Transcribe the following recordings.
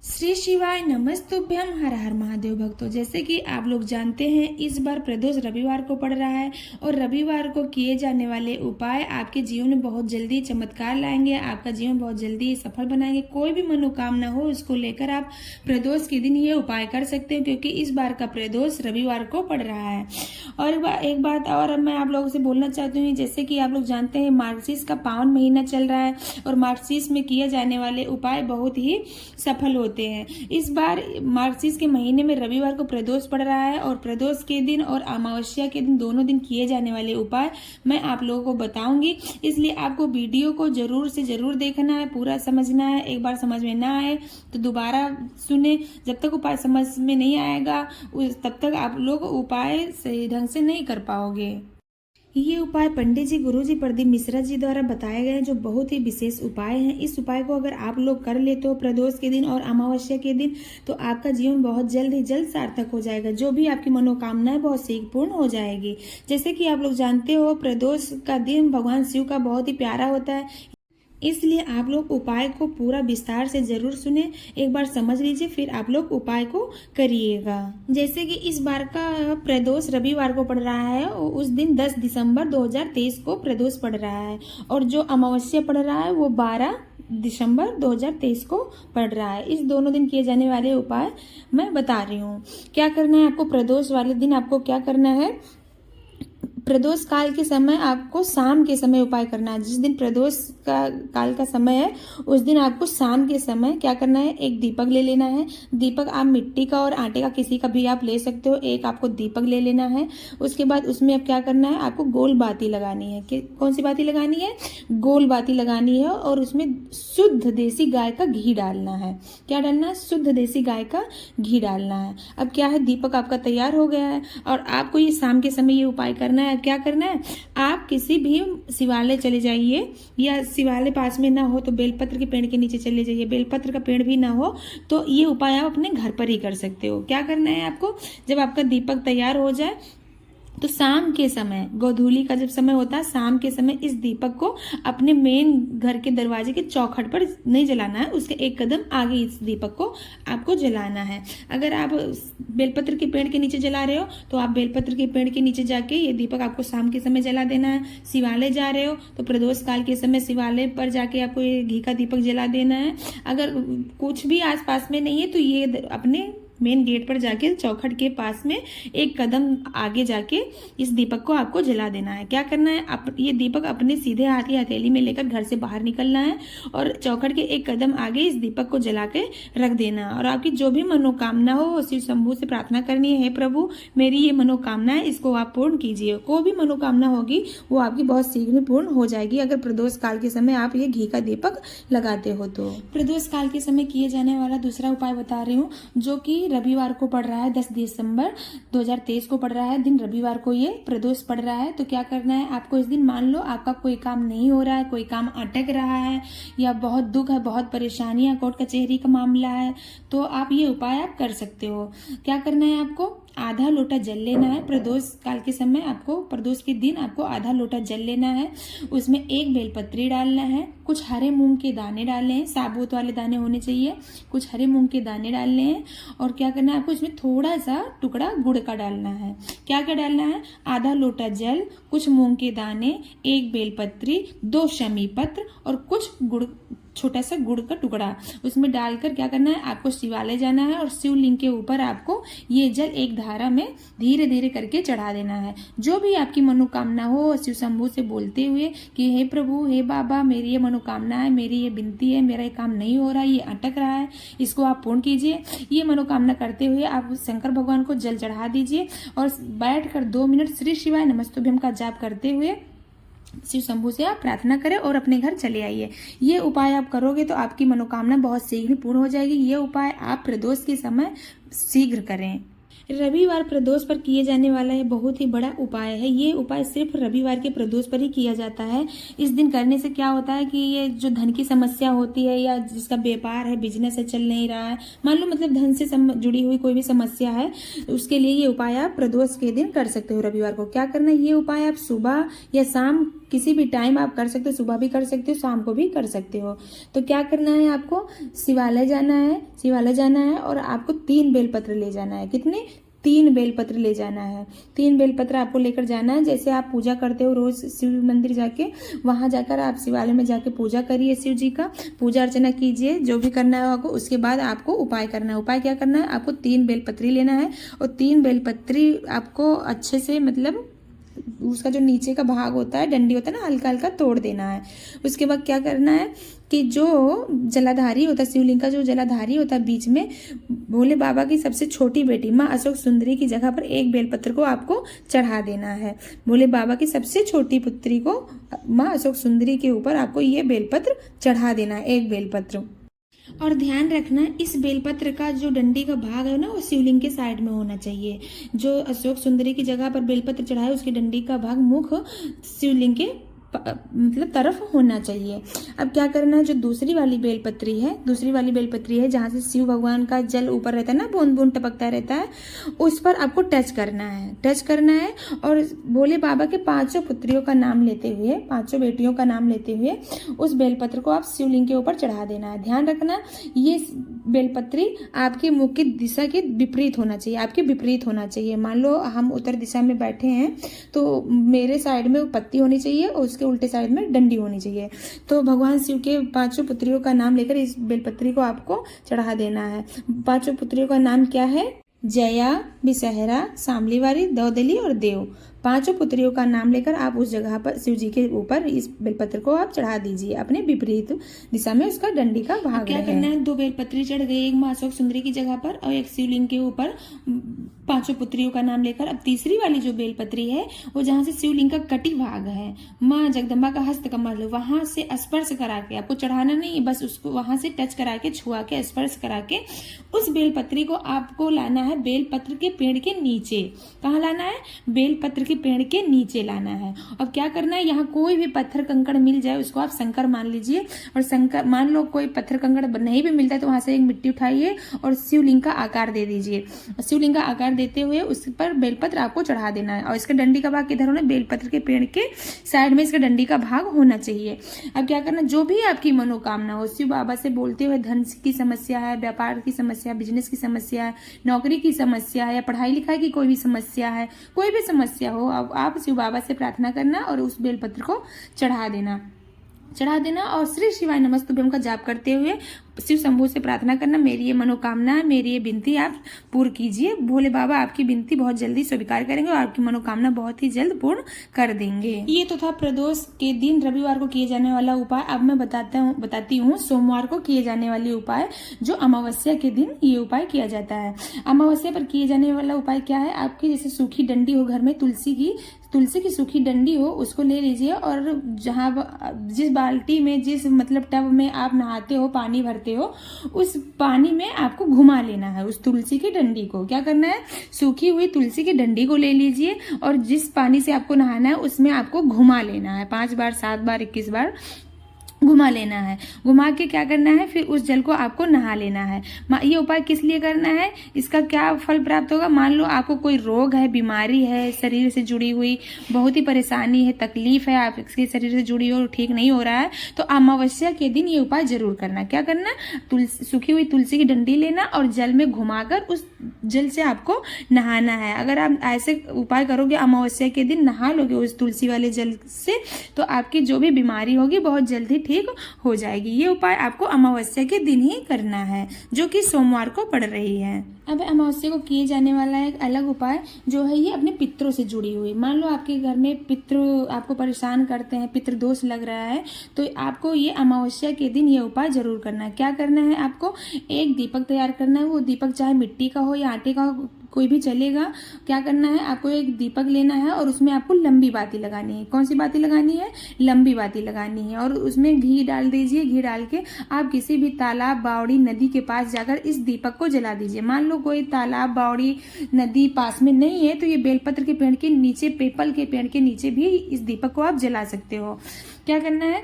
श्री शिवाय नमस्तुभ्यम। हर हर महादेव भक्तों, जैसे कि आप लोग जानते हैं इस बार प्रदोष रविवार को पड़ रहा है और रविवार को किए जाने वाले उपाय आपके जीवन में बहुत जल्दी चमत्कार लाएंगे, आपका जीवन बहुत जल्दी सफल बनाएंगे। कोई भी मनोकामना हो उसको लेकर आप प्रदोष के दिन ये उपाय कर सकते हो, क्योंकि इस बार का प्रदोष रविवार को पड़ रहा है। और एक बात और मैं आप लोगों से बोलना चाहती हूँ, जैसे कि आप लोग जानते हैं मार्गशीर्ष का पावन महीना चल रहा है और मार्गशीर्ष में किए जाने वाले उपाय बहुत ही सफल होते हैं। इस बार मार्गशीर्ष के महीने में रविवार को प्रदोष पड़ रहा है और प्रदोष के दिन और अमावस्या के दिन दोनों दिन किए जाने वाले उपाय मैं आप लोगों को बताऊंगी, इसलिए आपको वीडियो को जरूर से जरूर देखना है, पूरा समझना है। एक बार समझ में ना आए तो दोबारा सुने। जब तक उपाय समझ में नहीं आएगा तब तक आप लोग उपाय सही ढंग से नहीं कर पाओगे। ये उपाय पंडित जी गुरु जी प्रदीप मिश्रा जी द्वारा बताए गए हैं, जो बहुत ही विशेष उपाय हैं। इस उपाय को अगर आप लोग कर लेते हो प्रदोष के दिन और अमावस्या के दिन तो आपका जीवन बहुत जल्द ही जल्द सार्थक हो जाएगा। जो भी आपकी मनोकामनाएं बहुत शीघ्र पूर्ण हो जाएगी। जैसे कि आप लोग जानते हो प्रदोष का दिन भगवान शिव का बहुत ही प्यारा होता है, इसलिए आप लोग उपाय को पूरा विस्तार से जरूर सुने, एक बार समझ लीजिए फिर आप लोग उपाय को करिएगा। जैसे कि इस बार का प्रदोष रविवार को पड़ रहा है और उस दिन 10 दिसंबर 2023 को प्रदोष पड़ रहा है और जो अमावस्या पड़ रहा है वो 12 दिसंबर 2023 को पड़ रहा है। इस दोनों दिन किए जाने वाले उपाय मैं बता रही हूँ। क्या करना है आपको प्रदोष वाले दिन, आपको क्या करना है, प्रदोष काल के समय आपको शाम के समय उपाय करना है। जिस दिन प्रदोष का काल का समय है उस दिन आपको शाम के समय क्या करना है, एक दीपक ले लेना है। दीपक आप मिट्टी का और आटे का किसी का भी आप ले सकते हो। एक आपको दीपक ले लेना है। उसके बाद उसमें अब क्या करना है, आपको गोल बाती लगानी है। कौन सी बाती लगानी है, गोल बाती लगानी है और उसमें शुद्ध देसी गाय का घी डालना है। क्या डालना है, शुद्ध देसी गाय का घी डालना है। अब क्या है, दीपक आपका तैयार हो गया है और आपको ये शाम के समय ये उपाय करना है। क्या करना है, आप किसी भी शिवालय चले जाइए या शिवालय पास में ना हो तो बेलपत्र के पेड़ के नीचे चले जाइए। बेलपत्र का पेड़ भी ना हो तो ये उपाय आप अपने घर पर ही कर सकते हो। क्या करना है आपको, जब आपका दीपक तैयार हो जाए तो शाम के समय, गोधूली का जब समय होता है शाम के समय, इस दीपक को अपने मेन घर के दरवाजे के चौखट पर नहीं जलाना है, उसके एक कदम आगे इस दीपक को आपको जलाना है। अगर आप बेलपत्र के पेड़ के नीचे जला रहे हो तो आप बेलपत्र के पेड़ के नीचे जाके ये दीपक आपको शाम के समय जला देना है। शिवालय जा रहे हो तो प्रदोष काल के समय शिवालय पर जाके आपको ये घी का दीपक जला देना है। अगर कुछ भी आसपास में नहीं है तो ये अपने मेन गेट पर जाके चौखट के पास में एक कदम आगे जाके इस दीपक को आपको जला देना है। क्या करना है, ये दीपक अपने सीधे हाथ की हथेली में लेकर घर से बाहर निकलना है और चौखट के एक कदम आगे इस दीपक को जला के रख देना। और आपकी जो भी मनोकामना हो वो शिव शंभू से प्रार्थना करनी है, हे प्रभु मेरी ये मनोकामना है, इसको आप पूर्ण कीजिए। कोई भी मनोकामना होगी वो आपकी बहुत शीघ्र पूर्ण हो जाएगी अगर प्रदोष काल के समय आप ये घी का दीपक लगाते हो तो। प्रदोष काल के समय किए जाने वाला दूसरा उपाय बता रही हूँ, जो कि रविवार को पड़ रहा है। 10 दिसंबर 2023 को पड़ रहा है दिन, रविवार को ये प्रदोष पड़ रहा है। तो क्या करना है आपको इस दिन, मान लो आपका कोई काम नहीं हो रहा है, कोई काम अटक रहा है या बहुत दुख है, बहुत परेशानियां, कोर्ट कचहरी का मामला है, तो आप ये उपाय आप कर सकते हो। क्या करना है आपको, आधा लोटा जल लेना है। प्रदोष काल के समय आपको, प्रदोष के दिन आपको आधा लोटा जल लेना है। उसमें एक बेलपत्री डालना है, कुछ हरे मूंग के दाने डालने हैं, साबुत वाले दाने होने चाहिए, कुछ हरे मूंग के दाने डालने हैं। और क्या करना है आपको, इसमें थोड़ा सा टुकड़ा गुड़ का डालना है। क्या क्या डालना है, आधा लोटा जल, कुछ मूंग के दाने, एक बेलपत्री, 2 शमी पत्र और कुछ गुड़, छोटा सा गुड़ का टुकड़ा उसमें डालकर क्या करना है, आपको शिवालय जाना है और शिवलिंग के ऊपर आपको ये जल एक धारा में धीरे धीरे करके चढ़ा देना है। जो भी आपकी मनोकामना हो शिव शंभू से बोलते हुए कि हे प्रभु, हे बाबा, मेरी ये मनोकामना है, मेरी ये विनती है, मेरा ये काम नहीं हो रहा है, ये अटक रहा है, इसको आप पूर्ण कीजिए। ये मनोकामना करते हुए आप शंकर भगवान को जल चढ़ा दीजिए और बैठकर 2 मिनट श्री शिवाय नमस्तुभ्यम का जाप करते हुए शिव शंभू से आप प्रार्थना करें और अपने घर चले आइए। ये उपाय आप करोगे तो आपकी मनोकामना बहुत शीघ्र पूर्ण हो जाएगी। ये उपाय आप प्रदोष के समय शीघ्र करें। रविवार प्रदोष पर किए जाने वाला ये बहुत ही बड़ा उपाय है। ये उपाय सिर्फ रविवार के प्रदोष पर ही किया जाता है। इस दिन करने से क्या होता है कि ये जो धन की समस्या होती है या जिसका व्यापार है, बिजनेस है, चल नहीं रहा है, मान लो मतलब धन से जुड़ी हुई कोई भी समस्या है, उसके लिए ये उपाय आप प्रदोष के दिन कर सकते हो। रविवार को क्या करना है, ये उपाय आप सुबह या शाम किसी भी टाइम आप कर सकते हो, सुबह भी कर सकते हो, शाम को भी कर सकते हो। तो क्या करना है, आपको शिवालय जाना है, शिवालय जाना है और आपको 3 बेलपत्र ले जाना है। कितने? 3 बेलपत्र ले जाना है। 3 बेलपत्र आपको लेकर जाना है। जैसे आप पूजा करते हो रोज शिव मंदिर जाके, वहां जाकर आप शिवालय में जाके पूजा करिए, शिव जी का पूजा अर्चना कीजिए, जो भी करना है आपको। उसके बाद आपको उपाय करना है। उपाय क्या करना है, आपको 3 बेलपत्री लेना है और 3 बेलपत्री आपको अच्छे से, मतलब उसका जो नीचे का भाग होता है, डंडी होता है ना, हल्का हल्का तोड़ देना है। उसके बाद क्या करना है कि जो जलाधारी होता है, शिवलिंग का जो जलाधारी होता है, बीच में भोले बाबा की सबसे छोटी बेटी माँ अशोक सुंदरी की जगह पर एक बेलपत्र को आपको चढ़ा देना है। भोले बाबा की सबसे छोटी पुत्री को माँ अशोक सुंदरी के ऊपर आपको ये बेलपत्र चढ़ा देना है, एक बेलपत्र। और ध्यान रखना, इस बेलपत्र का जो डंडी का भाग है ना, वो शिवलिंग के साइड में होना चाहिए। जो अशोक सुंदरी की जगह पर बेलपत्र चढ़ाए, उसकी डंडी का भाग मुख शिवलिंग के मतलब तरफ होना चाहिए। अब क्या करना है, जो दूसरी वाली बेलपत्री है, दूसरी वाली बेलपत्री है जहाँ से शिव भगवान का जल ऊपर रहता है ना, बूंद बूंद टपकता रहता है, उस पर आपको टच करना है, टच करना है। और भोले बाबा के 5 पुत्रियों का नाम लेते हुए, 5 बेटियों का नाम लेते हुए उस बेलपत्र को आप शिवलिंग के ऊपर चढ़ा देना है। ध्यान रखना, ये बेलपत्री आपके मुख की दिशा के विपरीत होना चाहिए, आपके विपरीत होना चाहिए। मान लो हम उत्तर दिशा में बैठे हैं तो मेरे साइड में पत्ती होनी चाहिए और उसके उल्टे साइड में डंडी होनी चाहिए। तो भगवान शिव के 5 पुत्रियों का नाम लेकर इस बेलपत्री को आपको चढ़ा देना है। 5 पुत्रियों का नाम क्या है? जया, विषहरा, शामलीवारी, दौदली और देव। 5 पुत्रियों का नाम लेकर आप उस जगह पर शिव जी के ऊपर इस बेलपत्र को आप चढ़ा दीजिए, अपने विपरीत दिशा में उसका डंडी का भाग। क्या करना है, 2 बेलपत्री चढ़ गई, एक माँ अशोक सुंदरी की जगह पर और एक शिवलिंग के ऊपर 5 पुत्रियों का नाम लेकर। अब तीसरी वाली जो बेलपत्री है, वो जहाँ से शिवलिंग का कटी भाग है, माँ जगदम्बा का हस्त कमल, वहां से स्पर्श करा के, आपको चढ़ाना नहीं, बस उसको वहां से टच करा के, छुआ के, स्पर्श करा के उस बेलपत्री को आपको लाना है बेलपत्र के पेड़ के नीचे। कहाँ लाना है? बेलपत्र के पेड़ के नीचे लाना है। और क्या करना है, यहाँ कोई भी पत्थर कंकड़ मिल जाए उसको आप शंकर मान लीजिए। और शंकर मान लो कोई पत्थर कंकड़ नहीं भी मिलता है तो वहां से एक मिट्टी उठाइए और शिवलिंग का आकार दे दीजिए। शिवलिंग का आकार देते हुए उस पर बेलपत्र आपको चढ़ा देना है। और इसका डंडी का भाग किधर होना है? बेलपत्र के पेड़ के साइड में इसका डंडी का भाग होना चाहिए। अब क्या करना, जो भी आपकी मनोकामना हो, शिव बाबा से बोलते हुए, धन की समस्या है, व्यापार की समस्या, बिजनेस की समस्या है, नौकरी की समस्या है, या पढ़ाई लिखाई की कोई भी समस्या है, कोई भी समस्या हो, अब आप शिव बाबा से प्रार्थना करना और उस बेलपत्र को चढ़ा देना और श्री शिवाय नमस्तुभ्यम का जाप करते हुए शिव शंभू से प्रार्थना करना, मेरी ये मनोकामना है, मेरी ये विनती आप पूर्ण कीजिए। भोले बाबा आपकी विनती बहुत जल्दी स्वीकार करेंगे और आपकी मनोकामना बहुत ही जल्द पूर्ण कर देंगे। ये तो था प्रदोष के दिन रविवार को किए जाने वाला उपाय। अब मैं बताती हूँ सोमवार को किए जाने वाले उपाय, जो अमावस्या के दिन ये उपाय किया जाता है। अमावस्या पर किए जाने वाला उपाय क्या है? आपकी जैसे सूखी डंडी हो घर में, तुलसी की सूखी डंडी हो, उसको ले लीजिए और जिस बाल्टी में, जिस मतलब टब में आप नहाते हो, पानी भरते हो, उस पानी में आपको घुमा लेना है उस तुलसी की डंडी को। क्या करना है? सूखी हुई तुलसी की डंडी को ले लीजिए और जिस पानी से आपको नहाना है उसमें आपको घुमा लेना है 5 बार, 7 बार, 21 बार घुमा लेना है। घुमा के क्या करना है, फिर उस जल को आपको नहा लेना है। ये उपाय किस लिए करना है, इसका क्या फल प्राप्त होगा? मान लो आपको कोई रोग है, बीमारी है, शरीर से जुड़ी हुई बहुत ही परेशानी है, तकलीफ है, आपके शरीर से जुड़ी हो, ठीक नहीं हो रहा है, तो अमावस्या के दिन ये उपाय जरूर करना। क्या करना? सूखी हुई तुलसी की डंडी लेना और जल में घुमाकर उस जल से आपको नहाना है। अगर आप ऐसे उपाय करोगे, अमावस्या के दिन नहा लोगे उस तुलसी वाले जल से, तो आपकी जो भी बीमारी होगी बहुत जल्दी ठीक हो जाएगी। ये उपाय आपको अमावस्या के दिन ही करना है, जो कि सोमवार को पड़ रही है। अब अमावस्या को किए जाने वाला एक अलग उपाय जो है, ये अपने पितरों से जुड़ी हुई। मान लो आपके घर में पितृ आपको परेशान करते हैं, पितृ दोष लग रहा है, तो आपको ये अमावस्या के दिन ये उपाय जरूर करना है। क्या करना है? आपको एक दीपक तैयार करना है। वो दीपक चाहे मिट्टी का हो या आटे का हो, कोई भी चलेगा। क्या करना है? आपको एक दीपक लेना है और उसमें आपको लंबी बाती लगानी है। कौन सी बाती लगानी है? लंबी बाती लगानी है। और उसमें घी डाल दीजिए। घी डाल के आप किसी भी तालाब, बावड़ी, नदी के पास जाकर इस दीपक को जला दीजिए। मान लो कोई तालाब, बावड़ी, नदी पास में नहीं है, तो ये बेलपत्र के पेड़ के नीचे, पीपल के पेड़ के नीचे भी इस दीपक को आप जला सकते हो। क्या करना है?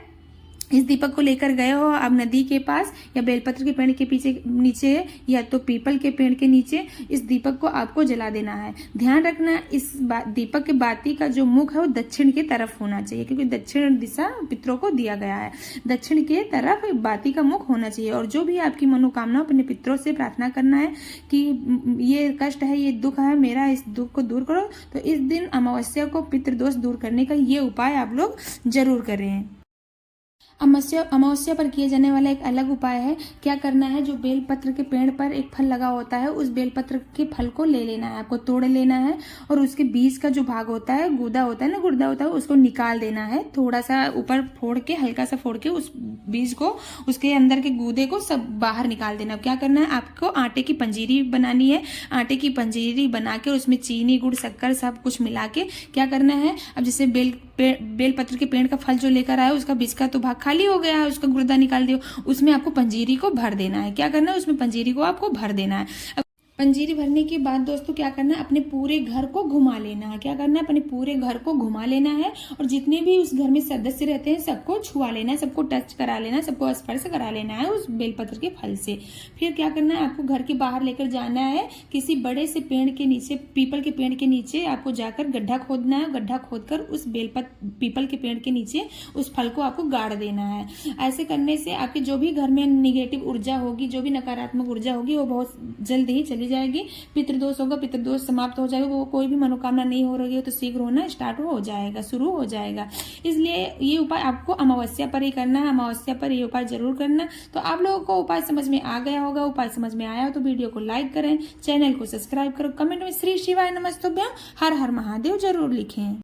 इस दीपक को लेकर गए हो आप नदी के पास या बेलपत्र के पेड़ के पीछे नीचे या तो पीपल के पेड़ के नीचे, इस दीपक को आपको जला देना है। ध्यान रखना इस दीपक के बाती का जो मुख है वो दक्षिण की तरफ होना चाहिए, क्योंकि दक्षिण दिशा पितरों को दिया गया है। दक्षिण के तरफ बाती का मुख होना चाहिए। और जो भी आपकी मनोकामना अपने पितरों से प्रार्थना करना है कि ये कष्ट है, ये दुख है, मेरा इस दुख को दूर करो, तो इस दिन अमावस्या को पितृदोष दूर करने का ये उपाय आप लोग जरूर करें। अमावस्या पर किए जाने वाला एक अलग उपाय है। क्या करना है, जो बेलपत्र के पेड़ पर एक फल लगा होता है, उस बेलपत्र के फल को ले लेना है, आपको तोड़ लेना है और उसके बीज का जो भाग होता है, गुदा होता है ना, गुर्दा होता है, उसको निकाल देना है। थोड़ा सा ऊपर फोड़ के, हल्का सा फोड़ के उस बीज को, उसके अंदर के गूदे को सब बाहर निकाल देना। क्या करना है, आपको आटे की पंजीरी बनानी है। आटे की पंजीरी बना के उसमें चीनी, गुड़, शक्कर सब कुछ मिला के क्या करना है, अब जैसे बेलपत्र के पेड़ का फल जो लेकर आए उसका बीज का तो भाग खाली हो गया है, उसका गुर्दा निकाल दियो, उसमें आपको पंजीरी को भर देना है। क्या करना है, उसमें पंजीरी को आपको भर देना है। पंजीरी भरने के बाद दोस्तों क्या करना है, अपने पूरे घर को घुमा लेना है। क्या करना है, अपने पूरे घर को घुमा लेना है और जितने भी उस घर में सदस्य रहते हैं सबको छुआ लेना है, सबको टच करा लेना है, सबको स्पर्श करा लेना है उस बेलपत्र के फल से। फिर क्या करना है, आपको घर के बाहर लेकर जाना है, किसी बड़े से पेड़ के नीचे, पीपल के पेड़ के नीचे आपको जाकर गड्ढा खोदना है। गड्ढा खोदकर उस पीपल के पेड़ के नीचे उस फल को आपको गाड़ देना है। ऐसे करने से आपके जो भी घर में निगेटिव ऊर्जा होगी, जो भी नकारात्मक ऊर्जा होगी, वो बहुत जल्द ही चली जाएगी। पितृदोष होगा, पितृदोष समाप्त हो जाएगा। वो कोई भी मनोकामना नहीं हो रही है तो शीघ्र होना स्टार्ट हो जाएगा, शुरू हो जाएगा। इसलिए ये उपाय आपको अमावस्या पर ही करना है। अमावस्या पर ये उपाय जरूर करना। तो आप लोगों को उपाय समझ में आ गया होगा। उपाय समझ में आया हो तो वीडियो को लाइक करें, चैनल को सब्सक्राइब करो, कमेंट में श्री शिवाय नमस्तुभ्यम हर हर महादेव जरूर लिखें।